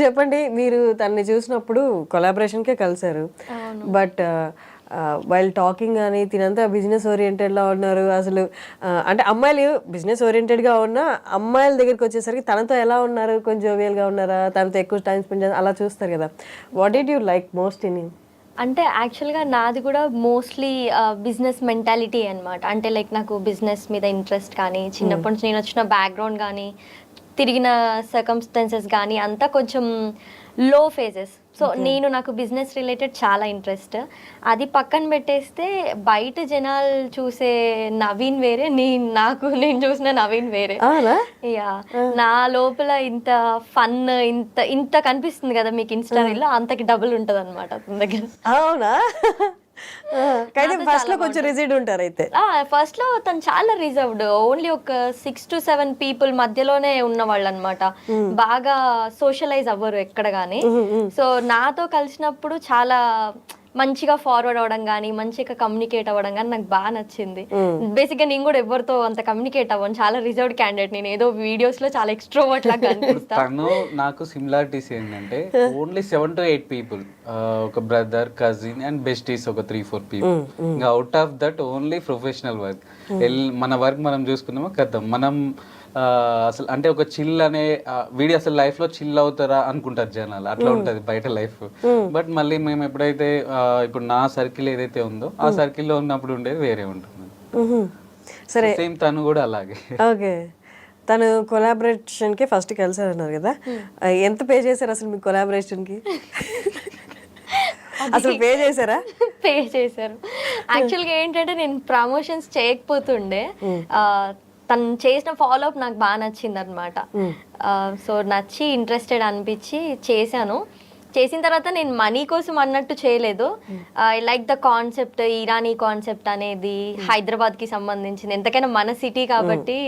చెప్పండి, మీరు తనని చూసినప్పుడు కొలాబరేషన్కే కలిసారు, బట్ వైల్ టాకింగ్ కానీ తినంతా బిజినెస్ ఓరియంటెడ్లా ఉన్నారు అసలు. అంటే అమ్మాయిలు బిజినెస్ ఓరియంటెడ్గా ఉన్న అమ్మాయిల దగ్గరికి వచ్చేసరికి తనతో ఎలా ఉన్నారు, కొంచెం జోవియల్గా ఉన్నారా, తనతో ఎక్కువ టైం స్పెండ్ చేయాలి అలా చూస్తారు కదా. What did you like most in him? అంటే యాక్చువల్గా నాది కూడా మోస్ట్లీ బిజినెస్ మెంటాలిటీ అనమాట. అంటే లైక్ నాకు బిజినెస్ మీద ఇంట్రెస్ట్ కానీ, చిన్నప్పటి నుంచి నేను వచ్చిన బ్యాక్గ్రౌండ్ కానీ, తిరిగిన సర్కమ్స్టాన్సెస్ కానీ అంతా కొంచెం లో ఫేజెస్. సో నాకు బిజినెస్ రిలేటెడ్ చాలా ఇంట్రెస్ట్. అది పక్కన పెట్టేస్తే బయట జనాలు చూసే నవీన్ వేరే, నేను చూసిన నవీన్ వేరే. యా, నా లోపల ఇంత ఫన్ ఇంత కనిపిస్తుంది కదా మీకు ఇన్స్టా రీల్లో, అంతకి డబుల్ ఉంటుంది అనమాట అతని దగ్గర. అవునా? ఫస్ట్ లో కొంచెం రిజిడ్ ఉంటారు అయితే. ఫస్ట్ లో తను చాలా రిజర్వ్డ్, ఓన్లీ ఒక 6 to 7 పీపుల్ మధ్యలోనే ఉన్నవాళ్ళు అనమాట. బాగా సోషలైజ్ అవ్వరు ఎక్కడ గానీ. సో నాతో కలిసినప్పుడు చాలా మంచిగా ఫార్వర్డ్ అవ్వడం కానీ, మంచిగా కమ్యూనికేట్ అవ్వడం కానీ నాకు బాగా నచ్చింది. బేసిక్గా నేను కూడా ఎవరితో అంత కమ్యూనికేట్ అవ్వను, చాలా రిజర్వ్డ్ క్యాండిడేట్. నేను ఏదో వీడియోస్ లో చాలా ఎక్స్ట్రోవర్ట్ లాగా కనిపిస్తాను. నాకు సిమిలారిటీస్ ఏంటంటే ఓన్లీ 7 to 8 పీపుల్, ఒక బ్రదర్, కజిన్ అండ్ బెస్టీస్ ఒక 3-4 పీపుల్. ఇంకా out of that only professional work. మన వర్క్ మనం చూసుకున్నామో కదా. మనం అసలు అంటే ఒక చిల్ అనే వీడియో, అసలు లైఫ్ లో చిల్ అవుతారా అనుకుంటారు జనాలు, అట్లా ఉంటది బయట లైఫ్. బట్ మళ్ళీ మేము ఎప్పుడైతే ఇప్పుడు నా సర్కిల్ ఏదైతే ఉందో ఆ సర్కిల్లో ఉన్నప్పుడు ఉండేది వేరే ఉంటుంది. సరే, సేమ్ తను కూడా అలాగే. ఓకే, తను కొలాబరేషన్ కి ఫస్ట్ కలిసారు అన్నారు కదా, ఎంత పే చేశారు అసలు మీ కొలాబరేషన్ కి? అసలు పే చేశారా? పే చేశారు. యాక్చువల్గా ఏంటంటే నేను ప్రమోషన్స్ చేయకపోతుండే, తను చేసిన ఫాలో అప్ నాకు బాగా నచ్చింది అనమాట. సో నచ్చి ఇంట్రెస్టెడ్ అనిపించి చేశాను. చేసిన తర్వాత నేను మనీ కోసం అన్నట్టు చేయలేదు. I like the concept, Irani concept అనేది హైదరాబాద్కి సంబంధించింది, ఎంతకైనా మన సిటీ కాబట్టి.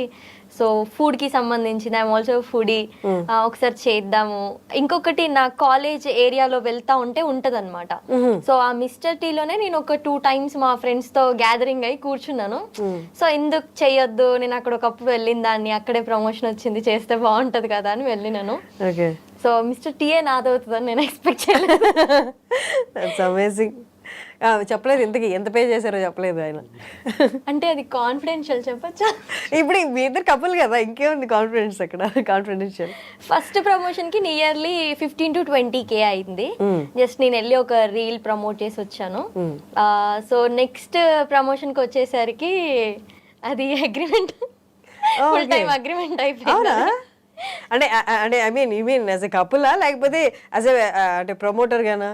సో ఫుడ్కి సంబంధించింది, ఐఎమ్ ఆల్సో ఫుడీ, ఒకసారి చేద్దాము. ఇంకొకటి నా కాలేజ్ ఏరియాలో వెళ్తా ఉంటది అనమాట. సో ఆ మిస్టర్ టీలోనే నేను ఒక 2 times మా ఫ్రెండ్స్తో గ్యాదరింగ్ అయి కూర్చున్నాను. సో ఎందుకు చెయ్యొద్దు, నేను అక్కడ ఒకప్పుడు వెళ్ళిన దాన్ని, అక్కడే ప్రమోషన్ వచ్చింది, చేస్తే బాగుంటది కదా అని వెళ్ళినాను. సో మిస్టర్ టీఏ నాదవుతుందని నేను ఎక్స్పెక్ట్ చేయలేదు. అమేజింగ్. చెప్పలేదు ఇంతకీ ఎంత పే చేశారో చెప్పలేదు ఆయన. అంటే అది కాన్ఫిడెన్షియల్ చెప్పచ్చా? ఇప్పుడు మీ ఇద్దరు కపుల్ కదా, ఇంకేముంది కాన్ఫిడెన్స్ అక్కడ, కాన్ఫిడెన్షియల్. ఫస్ట్ ప్రమోషన్ కి నియర్లీ 15 to 20K అయింది. జస్ట్ నేను వెళ్ళి ఒక రీల్ ప్రమోట్ చేసి వచ్చాను. సో నెక్స్ట్ ప్రమోషన్ కి వచ్చేసరికి అది అగ్రిమెంట్, ఫుల్ టైం అగ్రిమెంట్ అయిపోయింది. అంటే I mean you mean as a couple లేకపోతే యాజ్ ఎ అంటే ప్రమోటర్ గానా?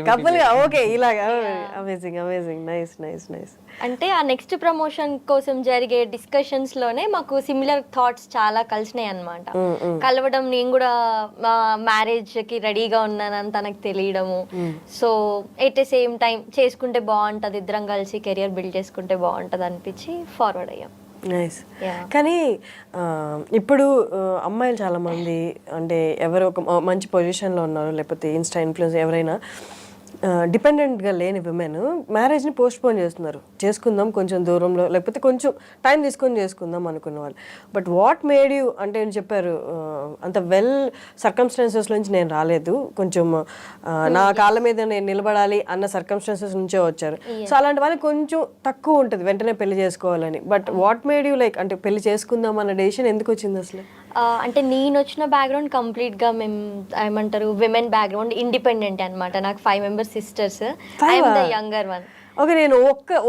కపుల్ గా. ఓకే, ఇలాగా. Amazing, amazing, nice nice nice. అంటే ఆ నెక్స్ట్ ప్రమోషన్ కోసం జరిగే డిస్కషన్స్ లోనే మాకు సిమిలర్ థాట్స్ చాలా కలిసినాయి అన్నమాట. కలవడం, నేను కూడా మ్యారేజ్ కి రెడీగా ఉన్నానని తనకు తెలియడము. So at the same time చేసుకుంటే బాగుంటది, ఇద్దరం కలిసి కెరియర్ బిల్డ్ చేసుకుంటే బాగుంటది అనిపించి ఫార్వర్డ్ అయ్యాం. నైస్. కానీ ఇప్పుడు అమ్మాయిలు చాలామంది అంటే ఎవరు ఒక మంచి పొజిషన్లో ఉన్నారు, లేకపోతే ఇన్స్టా ఇన్ఫ్లుయెన్స్ ఎవరైనా డిపెండెంట్గా లేని విమెన్ మ్యారేజ్ని పోస్ట్పోన్ చేస్తున్నారు. చేసుకుందాం కొంచెం దూరంలో, లేకపోతే కొంచెం టైం తీసుకొని చేసుకుందాం అనుకున్న వాళ్ళు. బట్ వాట్ మేడ్ యూ అంటే చెప్పారు, అంత వెల్ సర్కమ్స్టాన్సెస్ నుంచి నేను రాలేదు, కొంచెం నా కాళ్ళ మీద నేను నిలబడాలి అన్న సర్కమ్స్టాన్సెస్ నుంచే వచ్చారు. సో అలాంటి వాళ్ళకి కొంచెం తక్కువ ఉంటుంది వెంటనే పెళ్లి చేసుకోవాలని. But what made you like అంటే పెళ్లి చేసుకుందాం అన్న డెసిషన్ ఎందుకు వచ్చింది అసలు? అంటే నేను వచ్చిన బ్యాక్గ్రౌండ్ కంప్లీట్గా మేము ఏమంటారు విమెన్ బ్యాక్గ్రౌండ్, ఇండిపెండెంట్ అనమాట. నాకు 5 members sisters, I'm the younger one. Okay, నేను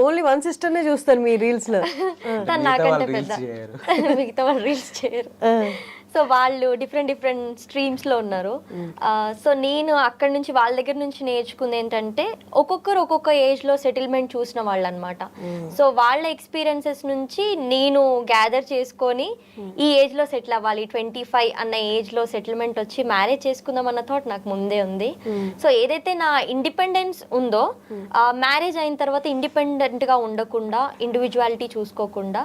ఓన్లీ 1 sisterనే చూస్తాను మీ రీల్స్ లో. తను నాకంటే పెద్ద, మిగతా వాళ్ళు రీల్స్ చేయరు. సో వాళ్ళు డిఫరెంట్ స్ట్రీమ్స్లో ఉన్నారు. సో నేను అక్కడ నుంచి వాళ్ళ దగ్గర నుంచి నేర్చుకుంది ఏంటంటే ఒక్కొక్కరు ఒక్కొక్క ఏజ్లో సెటిల్మెంట్ చూసిన వాళ్ళు అనమాట. సో వాళ్ళ ఎక్స్పీరియన్సెస్ నుంచి నేను గ్యాదర్ చేసుకొని ఈ ఏజ్లో సెటిల్ అవ్వాలి, 25 అన్న ఏజ్లో సెటిల్మెంట్ వచ్చి మ్యారేజ్ చేసుకుందాం అన్న థాట్ నాకు ముందే ఉంది. సో ఏదైతే నా ఇండిపెండెన్స్ ఉందో, మ్యారేజ్ అయిన తర్వాత ఇండిపెండెంట్గా ఉండకుండా, ఇండివిజువాలిటీ చూసుకోకుండా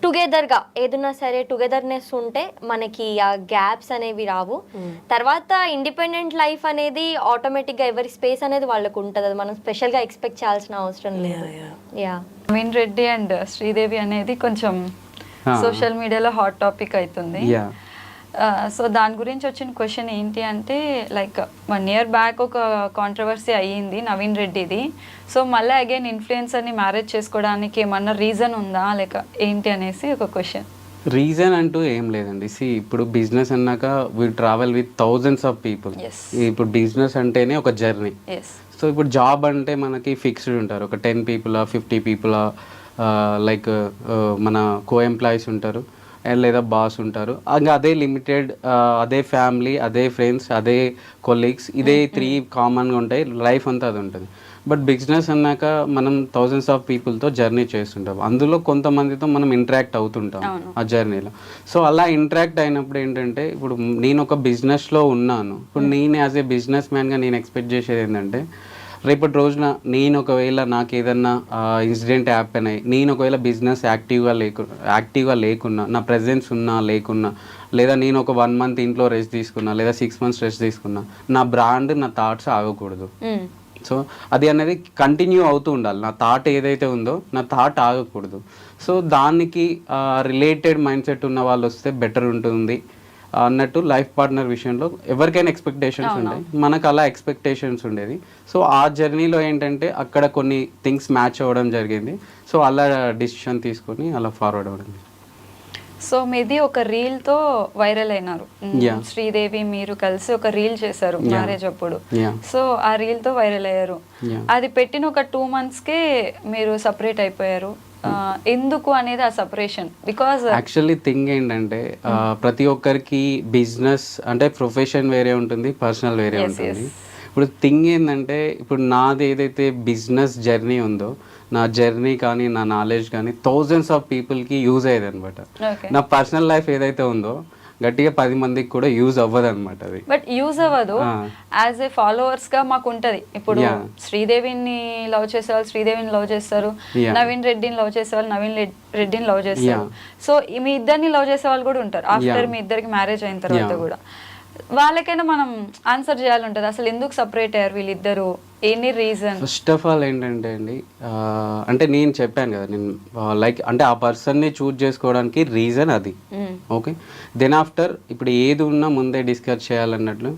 టుగెదర్గా ఏదన్నా సరే టుగెదర్నెస్ ఉంటే మనకి ఆ గ్యాప్స్ అనేవి రావు. తర్వాత ఇండిపెండెంట్ లైఫ్ అనేది ఆటోమేటిక్గా ఎవరి స్పేస్ అనేది వాళ్ళకు ఉంటుంది, అది మనం స్పెషల్గా ఎక్స్పెక్ట్ చేయాల్సిన అవసరం లేదు. నవీన్ రెడ్డి అండ్ శ్రీదేవి అనేది కొంచెం సోషల్ మీడియాలో హాట్ టాపిక్ అవుతుంది. సో దాని గురించి వచ్చిన క్వశ్చన్ ఏంటి అంటే లైక్ 1 year బ్యాక్ ఒక కాంట్రవర్సీ అయ్యింది నవీన్ రెడ్డిది. సో మళ్ళీ అగైన్ ఇన్ఫ్లుయెన్సర్ని మ్యారేజ్ చేసుకోవడానికి ఏమన్నా రీజన్ ఉందా లేక ఏంటి అనేసి ఒక క్వశ్చన్. రీజన్ అంటూ ఏం లేదండి. ఇప్పుడు బిజినెస్ అన్నాక we travel with thousands of people. ఇప్పుడు బిజినెస్ అంటేనే ఒక జర్నీ. సో ఇప్పుడు జాబ్ అంటే మనకి ఫిక్స్డ్ ఉంటారు, ఒక 10 people 50 people లైక్ మన కో ఎంప్లాయీస్ ఉంటారు లేదా బాస్ ఉంటారు. ఇంకా అదే లిమిటెడ్, అదే ఫ్యామిలీ, అదే ఫ్రెండ్స్, అదే కొలీగ్స్, ఇదే 3 కామన్గా ఉంటాయి. లైఫ్ అంతా అది ఉంటుంది. బట్ బిజినెస్ అన్నాక మనం థౌజండ్స్ ఆఫ్ పీపుల్తో జర్నీ చేస్తుంటాం. అందులో కొంతమందితో మనం ఇంటరాక్ట్ అవుతుంటాం ఆ జర్నీలో. సో అలా ఇంటరాక్ట్ అయినప్పుడు ఏంటంటే, ఇప్పుడు నేను ఒక బిజినెస్లో ఉన్నాను. ఇప్పుడు నేను యాజ్ ఏ బిజినెస్ మ్యాన్గా నేను ఎక్స్పెక్ట్ చేసేది ఏంటంటే, రేపటి రోజున నేను ఒకవేళ నాకు ఏదన్నా ఇన్సిడెంట్ హ్యాపెన్ అయ్యి నేను ఒకవేళ బిజినెస్ యాక్టివ్గా లేకున్నా, నా ప్రెజెన్స్ ఉన్నా లేకున్నా, లేదా నేను ఒక 1 month ఇంట్లో రెస్ట్ తీసుకున్నా లేదా 6 months రెస్ట్ తీసుకున్నా, నా బ్రాండ్, నా థాట్స్ ఆగకూడదు. సో అది అనేది కంటిన్యూ అవుతూ ఉండాలి. నా థాట్ ఏదైతే ఉందో నా థాట్ ఆగకూడదు. సో దానికి రిలేటెడ్ మైండ్ సెట్ ఉన్న వాళ్ళు వస్తే బెటర్ ఉంటుంది అన్నట్టు. లైఫ్ పార్ట్నర్ విషయంలో ఎవరికైనా ఎక్స్పెక్టేషన్స్ ఉంటాయి, మనకు అలా ఎక్స్పెక్టేషన్స్ ఉండేది. సో ఆ జర్నీలో ఏంటంటే అక్కడ కొన్ని థింగ్స్ మ్యాచ్ అవ్వడం జరిగింది. సో అలా డిసిషన్ తీసుకొని అలా ఫార్వర్డ్ అవ్వడం. సో మీది ఒక రీల్తో వైరల్ అయినారు. శ్రీదేవి మీరు కలిసి ఒక రీల్ చేశారు మ్యారేజ్ అప్పుడు. సో ఆ రీల్తో వైరల్ అయ్యారు. అది పెట్టిన ఒక 2 monthsకే మీరు సపరేట్ అయిపోయారు. ఎందుకు అనేది ఆ సపరేషన్? బికాజ్ యాక్చువల్లీ థింగ్ ఏంటంటే ప్రతి ఒక్కరికి బిజినెస్ అంటే ప్రొఫెషన్ వేరే ఉంటుంది, పర్సనల్ వేరే ఉంటుంది. ఇప్పుడు థింగ్ ఏంటంటే, ఇప్పుడు నాది ఏదైతే బిజినెస్ జర్నీ ఉందో, నా జర్నీ కానీ నా నాలెడ్జ్ కానీ థౌజండ్స్ ఆఫ్ పీపుల్కి యూజ్ అయ్యేది అనమాట. నా పర్సనల్ లైఫ్ ఏదైతే ఉందో గట్టిగా 10 మందికి కూడా యూజ్ అవ్వదు అనమాట. అది బట్ యూజ్ అవ్వదు. యాజ్ ఏ ఫాలోవర్స్ గా మాకు ఉంటది. ఇప్పుడు శ్రీదేవిని లవ్ చేసే వాళ్ళు శ్రీదేవిని లవ్ చేస్తారు, నవీన్ రెడ్డిని లవ్ చేసే వాళ్ళు నవీన్ రెడ్డిని లవ్ చేస్తారు. సో మీ ఇద్దరిని లవ్ చేసే వాళ్ళు కూడా ఉంటారు ఆఫ్టర్ మీ ఇద్దరికి మ్యారేజ్ అయిన తర్వాత కూడా. వాళ్ళకైనా మనం ఆన్సర్ చేయాలంటది, అసలు ఎందుకు సపరేట్ అయ్యారు వీళ్ళిద్దరు, any reason? First of all ఏంటంటే అండి, అంటే నేను చెప్పాను కదా, నేను లైక్ అంటే ఆ పర్సన్ని చూజ్ చేసుకోవడానికి రీజన్ అది. ఓకే, దెన్ ఆఫ్టర్ ఇప్పుడు ఏది ఉన్నా ముందే డిస్కస్ చేయాలన్నట్లు.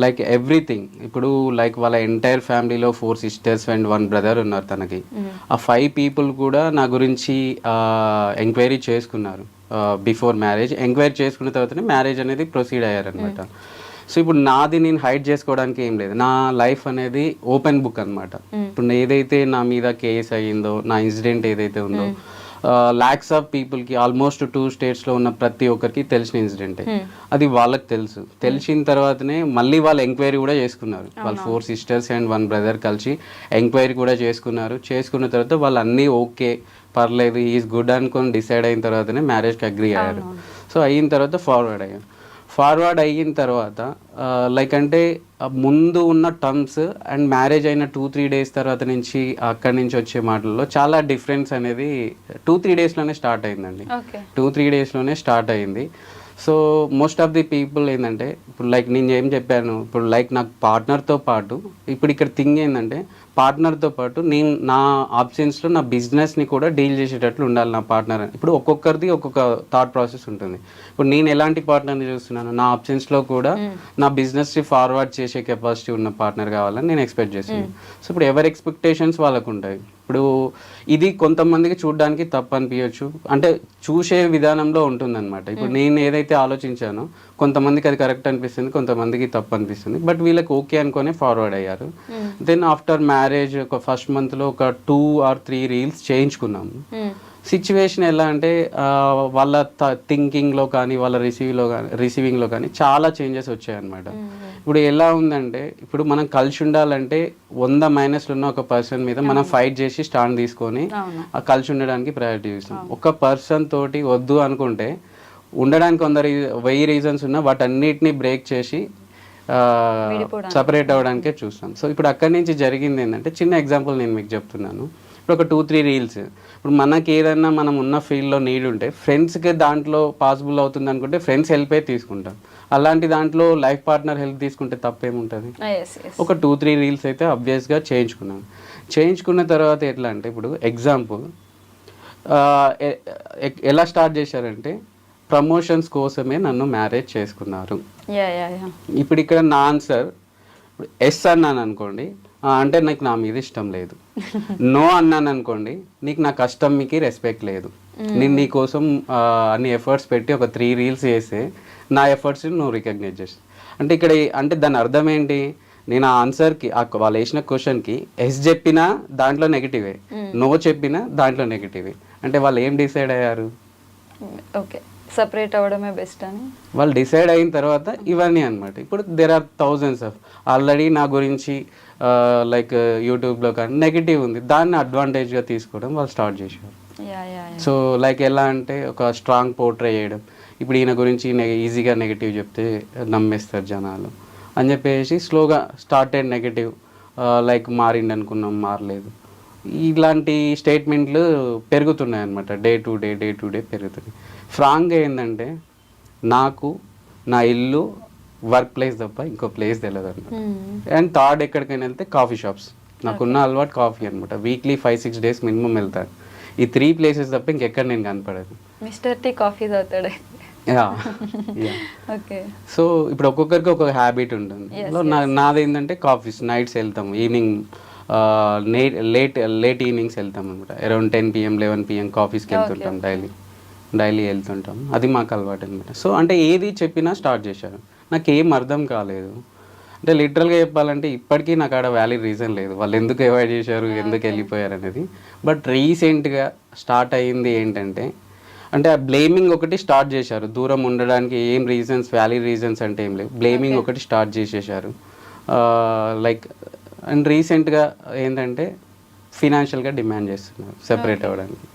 లైక్ ఎవ్రీథింగ్, ఇప్పుడు లైక్ వాళ్ళ ఎంటైర్ ఫ్యామిలీలో 4 sisters అండ్ 1 brother ఉన్నారు తనకి. ఆ 5 people కూడా నా గురించి ఎంక్వైరీ చేసుకున్నారు బిఫోర్ మ్యారేజ్. ఎంక్వైరీ చేసుకున్న తర్వాతనే మ్యారేజ్ అనేది ప్రొసీడ్ అయ్యారనమాట. సో ఇప్పుడు నాది నేను హైడ్ చేసుకోవడానికి ఏం లేదు, నా లైఫ్ అనేది ఓపెన్ బుక్ అనమాట. ఇప్పుడు ఏదైతే నా మీద కేసు అయ్యిందో, నా ఇన్సిడెంట్ ఏదైతే ఉందో, lakhs ఆఫ్ పీపుల్కి ఆల్మోస్ట్ 2 states ఉన్న ప్రతి ఒక్కరికి తెలిసిన ఇన్సిడెంటే. అది వాళ్ళకి తెలుసు. తెలిసిన తర్వాతనే మళ్ళీ వాళ్ళు ఎంక్వైరీ కూడా చేసుకున్నారు. వాళ్ళు 4 sisters అండ్ 1 brother కలిసి ఎంక్వైరీ కూడా చేసుకున్నారు. చేసుకున్న తర్వాత వాళ్ళు అన్నీ ఓకే, పర్లేదు, ఈజ్ గుడ్ అనుకొని డిసైడ్ అయిన తర్వాతనే మ్యారేజ్కి అగ్రీ అయ్యారు. సో అయిన తర్వాత ఫార్వర్డ్ అయ్యారు. ఫార్వర్డ్ అయిన తర్వాత లైక్ అంటే ముందు ఉన్న టర్మ్స్ అండ్ మ్యారేజ్ అయిన 2-3 days తర్వాత నుంచి అక్కడి నుంచి వచ్చే మాటల్లో చాలా డిఫరెన్స్ అనేది 2-3 daysలోనే స్టార్ట్ అయిందండి. 2-3 daysలోనే స్టార్ట్ అయింది. So most of the people ఏంటంటే, ఇప్పుడు లైక్ నేను ఏం చెప్పాను, ఇప్పుడు లైక్ నాకు పార్ట్నర్తో పాటు, ఇప్పుడు ఇక్కడ థింగ్ ఏంటంటే పార్ట్నర్తో పాటు నేను నా ఆప్షన్స్లో నా బిజినెస్ని కూడా డీల్ చేసేటట్లు ఉండాలి నా పార్ట్నర్ అని. ఇప్పుడు ఒక్కొక్కరిది ఒక్కొక్క థాట్ ప్రాసెస్ ఉంటుంది. ఇప్పుడు నేను ఎలాంటి పార్ట్నర్ని చూస్తున్నాను, నా ఆప్షన్స్లో కూడా నా బిజినెస్ని ఫార్వర్డ్ చేసే కెపాసిటీ ఉన్న పార్ట్నర్ కావాలని నేను ఎక్స్పెక్ట్ చేస్తున్నాను. సో ఇప్పుడు ఎవరి ఎక్స్పెక్టేషన్స్ వాళ్ళకు ఉంటాయి. ఇప్పుడు ఇది కొంతమందికి చూడడానికి తప్పు అనిపించవచ్చు, అంటే చూసే విధానంలో ఉంటుందన్నమాట. ఇప్పుడు నేను ఏదైతే ఆలోచించానో కొంతమందికి అది కరెక్ట్ అనిపిస్తుంది, కొంతమందికి తప్పు అనిపిస్తుంది. బట్ వీళ్ళకి ఓకే అనుకునే ఫార్వర్డ్ అయ్యారు. దెన్ ఆఫ్టర్ మ్యారేజ్ ఒక 1st monthలో ఒక 2 or 3 reels చేయించుకున్నాము. సిచ్యువేషన్ ఎలా అంటే వాళ్ళ థింకింగ్లో కానీ వాళ్ళ రిసీవింగ్లో కానీ చాలా చేంజెస్ వచ్చాయన్నమాట. ఇప్పుడు ఎలా ఉందంటే, ఇప్పుడు మనం కలిసి ఉండాలంటే 100 మైనస్లు ఉన్న ఒక పర్సన్ మీద మనం ఫైట్ చేసి స్టాండ్ తీసుకొని కలిసి ఉండడానికి ప్రయారిటీ ఇస్తాం. ఒక పర్సన్ తోటి వద్దు అనుకుంటే ఉండడానికి 1000 reasons ఉన్నా వాటన్నిటిని బ్రేక్ చేసి సపరేట్ అవ్వడానికే చూస్తాం. సో ఇప్పుడు అక్కడి నుంచి జరిగింది ఏంటంటే, చిన్న ఎగ్జాంపుల్ నేను మీకు చెప్తున్నాను. ఇప్పుడు ఒక 2-3 reels, ఇప్పుడు మనకి ఏదైనా మనం ఉన్న ఫీల్డ్లో నీడ్ ఉంటే ఫ్రెండ్స్కి దాంట్లో పాసిబుల్ అవుతుంది అనుకుంటే ఫ్రెండ్స్ హెల్పే తీసుకుంటాం. అలాంటి దాంట్లో లైఫ్ పార్ట్నర్ హెల్ప్ తీసుకుంటే తప్పేముంటుంది. ఒక 2-3 reels అయితే ఆబ్వియస్గా చేయించుకున్నాను. చేయించుకున్న తర్వాత ఎట్లా అంటే, ఇప్పుడు ఎగ్జాంపుల్ ఎలా స్టార్ట్ చేశారంటే, ప్రమోషన్స్ కోసమే నన్ను మ్యారేజ్ చేసుకున్నారు. యా. ఇప్పుడు ఇక్కడ నా ఆన్సర్ ఎస్ అన్నాను అనుకోండి, అంటే నాకు నా మీద ఇష్టం లేదు. నో అన్నాను అనుకోండి, నీకు నా కష్టంకి రెస్పెక్ట్ లేదు. నేను నీ కోసం అన్ని ఎఫర్ట్స్ పెట్టి ఒక 3 రీల్స్ చేస్తే నా ఎఫర్ట్స్ని నువ్వు రికగ్నైజ్ చేస్తావు. అంటే ఇక్కడ అంటే దాని అర్థం ఏంటి, నేను ఆ ఆన్సర్కి వాళ్ళు వేసిన క్వశ్చన్కి ఎస్ చెప్పినా దాంట్లో నెగిటివే, నో చెప్పినా దాంట్లో నెగిటివే. అంటే వాళ్ళు ఏం డిసైడ్ అయ్యారు? ఓకే, సపరేట్ అవ్వడమే బెస్ట్ అని వాళ్ళు డిసైడ్ అయిన తర్వాత ఇవన్నీ అనమాట. ఇప్పుడు there are thousands of already నా గురించి లైక్ యూట్యూబ్లో కానీ నెగిటివ్ ఉంది, దాన్ని అడ్వాంటేజ్గా తీసుకోవడం వాళ్ళు స్టార్ట్ చేశారు. సో లైక్ ఎలా అంటే ఒక స్ట్రాంగ్ పోర్ట్రే చేయడం, ఇప్పుడు ఈయన గురించి ఈజీగా నెగిటివ్ చెప్తే నమ్మేస్తారు జనాలు అని చెప్పేసి స్లోగా స్టార్టెడ్ నెగిటివ్, లైక్ మారిండి అనుకున్నాం మారలేదు, ఇలాంటి స్టేట్మెంట్లు పెరుగుతున్నాయి అనమాట. డే టు డే పెరుగుతుంది. ఫ్రాంక్గా ఏంటంటే నాకు నా ఇల్లు వర్క్ ప్లేస్ తప్ప ఇంకో ప్లేస్ తెలియదు అనమాట. అండ్ థర్డ్ ఎక్కడికైనా వెళ్తే కాఫీ షాప్స్, నాకున్న అలవాటు కాఫీ అనమాట. వీక్లీ 5-6 డేస్ మినిమం వెళ్తాను. ఈ 3 ప్లేసెస్ తప్ప ఇంకెక్కడ నేను కనపడదు. మిస్టర్ టీ కాఫీ తాగుతాడు. ఓకే. సో ఇప్పుడు ఒక్కొక్కరికి ఒక్కొక్క హ్యాబిట్ ఉంటుంది. నాది ఏంటంటే కాఫీస్ నైట్స్ వెళ్తాము, ఈవినింగ్ లేట్ ఈవినింగ్స్ వెళ్తాం అనమాట. అరౌండ్ 10 PM 11 PM కాఫీస్కి వెళ్తుంటాం, డైలీ వెళ్తుంటాం. అది మాకు అలవాటు అనమాట. సో అంటే ఏది చెప్పినా స్టార్ట్ చేశారు, నాకేం అర్థం కాలేదు. అంటే లిటరల్గా చెప్పాలంటే ఇప్పటికీ నాకు ఆడ వ్యాలిడ్ రీజన్ లేదు వాళ్ళు ఎందుకు అవాయిడ్ చేశారు, ఎందుకు వెళ్ళిపోయారు అనేది. బట్ రీసెంట్గా స్టార్ట్ అయ్యింది ఏంటంటే, అంటే ఆ బ్లేమింగ్ ఒకటి స్టార్ట్ చేశారు. దూరం ఉండడానికి ఏం రీజన్స్, వ్యాలిడ్ రీజన్స్ అంటే ఏం లేవు, బ్లేమింగ్ ఒకటి స్టార్ట్ చేసేసారు. లైక్ అండ్ రీసెంట్గా ఏంటంటే ఫినాన్షియల్గా డిమాండ్ చేస్తున్నారు సెపరేట్ అవ్వడానికి.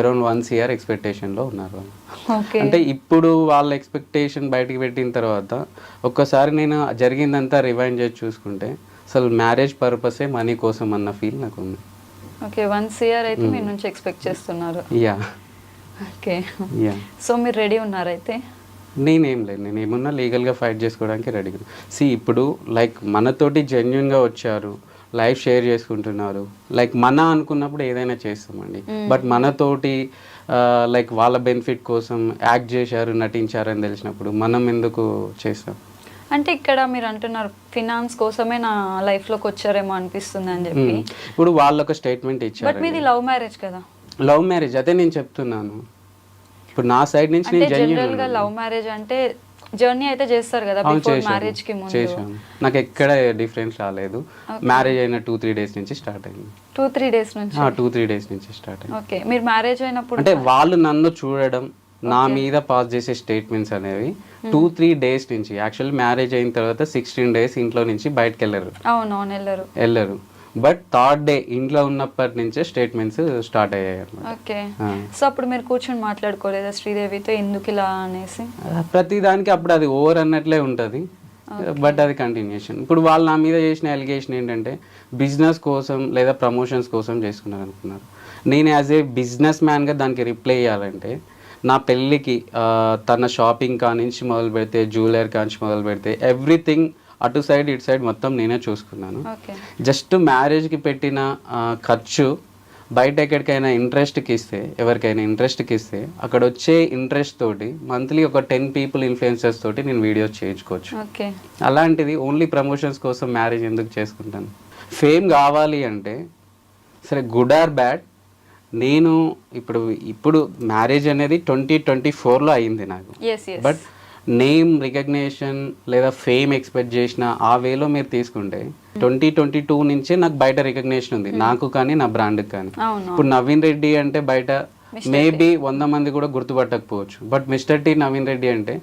అరౌండ్ 1 year ఎక్స్పెక్టేషన్లో ఉన్నారు వాళ్ళు. అంటే ఇప్పుడు వాళ్ళ ఎక్స్పెక్టేషన్ బయటికి పెట్టిన తర్వాత ఒక్కసారి నేను జరిగిందంతా రివైండ్ చేసి చూసుకుంటే అసలు మ్యారేజ్ పర్పసే మనీ కోసం అన్న ఫీల్ నాకు ఉంది. ఓకే, 1 year అయితే మీ నుంచి ఎక్స్పెక్ట్ చేస్తున్నారు. యా. ఓకే. సో మీరు రెడీ ఉన్నారైతే? నేనేం లేదు, నేను ఏమన్నా లీగల్గా ఫైట్ చేసుకోవడానికి రెడీగా. ఇప్పుడు లైక్ మనతోటి జెన్యున్గా వచ్చారు, లైఫ్ షేర్ చేసుకుంటున్నారు, లైక్ మన అనుకున్నప్పుడు ఏదైనా చేస్తామండి. బట్ మనతోటి లైక్ వాళ్ళ బెనిఫిట్ కోసం యాక్ట్ చేశారు, నటించారు అని తెలిసినప్పుడు మనం ఎందుకు చేస్తాం? అంటే ఇక్కడ మీరు అంటున్నారు ఫినాన్స్ కోసమే నా లైఫ్లోకి వచ్చారేమో అనిపిస్తుంది అని చెప్పి. ఇప్పుడు వాళ్ళు ఒక స్టేట్మెంట్ ఇచ్చారు. బట్ మీది లవ్ మ్యారేజ్ కదా? లవ్ మ్యారేజ్, అదే నేను చెప్తున్నాను. ఇప్పుడు నా సైడ్ నుంచి నేను జనరల్ గా లవ్ మ్యారేజ్ అంటే జర్నీ అయితే చేస్తారు కదా బిఫోర్ మ్యారేజ్ కి ముందు. చేశాను, నాకు ఎక్కడ డిఫరెన్స్ రాలేదు. మ్యారేజ్ అయిన 2-3 days నుంచి స్టార్ట్ అయింది. 2-3 days నుంచి? 2-3 days నుంచి స్టార్ట్ అయింది. ఓకే. మీరు మ్యారేజ్ అయినప్పుడు అంటే వాళ్ళు నన్ను చూడడం, నా మీద పాస్ చేసే స్టేట్మెంట్స్ అనేవి 2-3 days నుంచి. యాక్చువల్లీ మ్యారేజ్ అయిన తర్వాత 16 days ఇంట్లో నుంచి బయటకు వెళ్ళరు. అవునవును, వెళ్ళరు. బట్ 3rd day ఇంట్లో ఉన్నప్పటి నుంచే స్టేట్మెంట్స్ స్టార్ట్ అయ్యాయి అన్నమాట. ఓకే. సో అప్పుడు మీరు కూర్చొని మాట్లాడుకోలేదా శ్రీదేవితో ఎందుకు ఇలా అనేసి? ప్రతి దానికి అప్పుడు అది ఓవర్ అన్నట్లే ఉంటుంది, బట్ అది కంటిన్యూషన్. ఇప్పుడు వాళ్ళు నా మీద చేసిన అలిగేషన్ ఏంటంటే బిజినెస్ కోసం లేదా ప్రమోషన్స్ కోసం చేసుకున్నారు అనుకున్నారు. నేను యాజ్ ఏ బిజినెస్ మ్యాన్గా దానికి రిప్లై చేయాలంటే, నా పెళ్ళికి తన షాపింగ్ కానించి మొదలు పెడితే, జ్యువెలరీ కానించి మొదలు పెడితే ఎవ్రీథింగ్ అటు సైడ్ ఇటు సైడ్ మొత్తం నేనే చూసుకున్నాను. జస్ట్ మ్యారేజ్కి పెట్టిన ఖర్చు బయట ఎక్కడికైనా ఇంట్రెస్ట్కి ఇస్తే, ఎవరికైనా ఇంట్రెస్ట్కి ఇస్తే అక్కడ వచ్చే ఇంట్రెస్ట్ తోటి మంత్లీ ఒక 10 people ఇన్ఫ్లుయెన్సర్స్ తోటి నేను వీడియోస్ చేయించుకోవచ్చు. అలాంటిది ఓన్లీ ప్రమోషన్స్ కోసం మ్యారేజ్ ఎందుకు చేసుకుంటాను? ఫేమ్ కావాలి అంటే సరే, గుడ్ ఆర్ బ్యాడ్, నేను ఇప్పుడు మ్యారేజ్ అనేది 2024లో అయింది నాకు. బట్ నేమ్ రికగ్నేషన్ లేదా ఫేమ్ ఎక్స్పెక్ట్ చేసిన ఆ వేలో మీరు తీసుకుంటే 2022 నుంచే నాకు బయట రికగ్నేషన్ ఉంది, నాకు కానీ నా బ్రాండ్కి కానీ. ఇప్పుడు నవీన్ రెడ్డి అంటే బయట మేబీ 100 మంది కూడా గుర్తుపట్టకపోవచ్చు, but mister T Naveen Reddy అంటే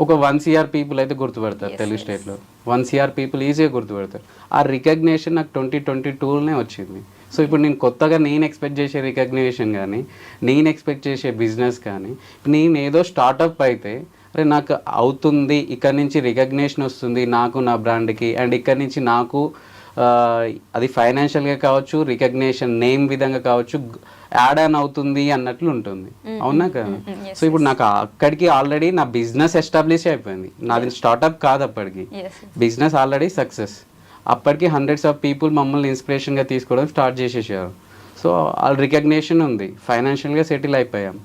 ఒక 1 CR people అయితే గుర్తుపడతారు. తెలుగు స్టేట్లో 1 CR people ఈజీగా గుర్తుపడతారు. ఆ రికగ్నేషన్ నాకు 2022లోనే వచ్చింది. సో ఇప్పుడు నేను కొత్తగా నేను ఎక్స్పెక్ట్ చేసే రికగ్నేషన్ కానీ, నేను ఎక్స్పెక్ట్ చేసే బిజినెస్ కానీ, నేను ఏదో స్టార్టప్ అయితే అరే నాకు అవుతుంది, ఇక్కడ నుంచి రికగ్నేషన్ వస్తుంది నాకు, నా బ్రాండ్కి, అండ్ ఇక్కడ నుంచి నాకు అది ఫైనాన్షియల్గా కావచ్చు, రికగ్నేషన్ నేమ్ విధంగా కావచ్చు, యాడ్ ఆన్ అవుతుంది అన్నట్లు ఉంటుంది. అవునా కదా? సో ఇప్పుడు నాకు అక్కడికి ఆల్రెడీ నా బిజినెస్ ఎస్టాబ్లిష్ అయిపోయింది. నాది స్టార్టప్ కాదు, అప్పటికి బిజినెస్ ఆల్రెడీ సక్సెస్. అప్పటికి hundreds of people మమ్మల్ని ఇన్స్పిరేషన్గా తీసుకోవడం స్టార్ట్ చేసేసారు. సో ఆ రికగ్నేషన్ ఉంది, ఫైనాన్షియల్గా సెటిల్ అయిపోయాం.